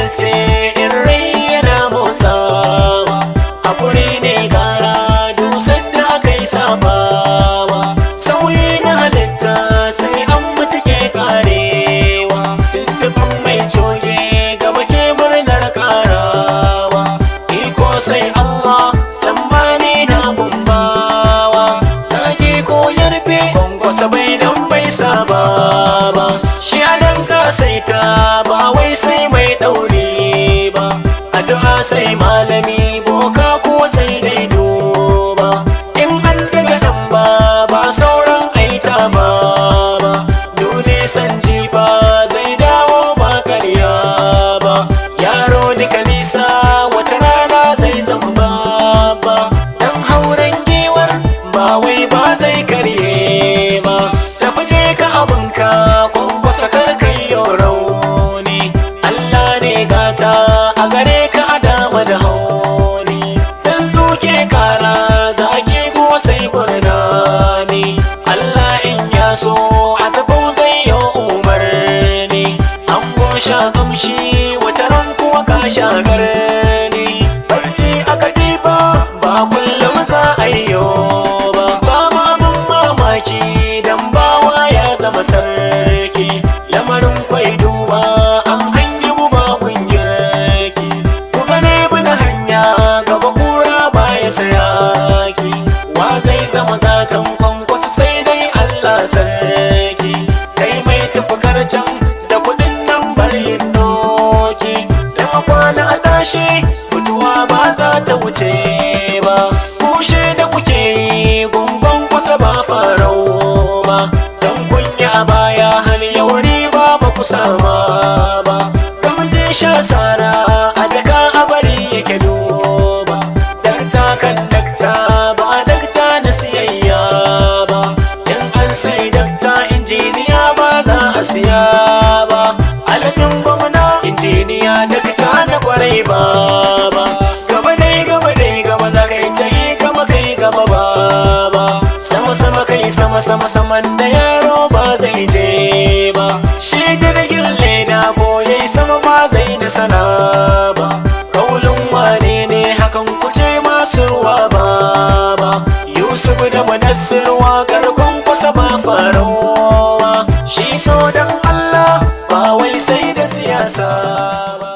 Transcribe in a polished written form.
gaske in rai yana motsawa, hakuri ne gara dusar da aka yi sabawa, sauyi na halitta sai an mutu ke karewa, tuntuɓin mai coge gaba ke murnar karawa, iko sai Allah tsammani na gumbawa, zaki ko yarfe kwankwasa bai dan bai saba ba, shi adan kasaita ba wai sai mai ɗaure ba, addu'a sai malami boka ko sai dai duba, in an daga nan ba sauran aita ba dole san jifa zai dawo ba karya ba, yaro duka nisa wata rana zai zamba ba, dan hauren giwar ba wai ba zai karye ba, tafi je ka abinka kwankwasa karkai yau rauni, Allah ne gata a gare ka a dama da hauni, zan zuke kara zaki ko sai gurnani, Allah in ya so a tafau zai yi umarni, an gosha kamshi wata ran kuwa ka shagar ni, barci aka diba ba kullum za a yi ba, babu abin mamaki dan bawa ya zama sarki, lamarin kwai duba an hangi guba kun girki, ku gane bina hanya gaba kura baya sayaki, wa zai zama gatan kwankwasa sai dai Allah sarki, kai mai tafakar can da kudin nan bari doki, dan a kwana a tashi mutuwa ba za ta wuce ba, kushe da kuke yi gungon kwasa ba farau ba, dan kunya a baya har yauri ba ku sama ba, kamje sha sara a daga a bari yake duba, dakta kan dakta ba dakta na siyayya ba, in an sai dakta injiniya ba za a siya ba, alajin gwamna injiniya dakta na kwarai ba gaba dai gaba za ka yi ta yi gaba kai gaba ba, sama kai sama saman da yaro ba zai je ba, shi jirgin leda ko yayi sama ba zai da sana ba, kaulin wane ne hakan kuce masu ruwa ba Yusuf da Mudassir waƙar kwankwasa ba farawa, shi so dan Allah ba wai sai da siyasa ba.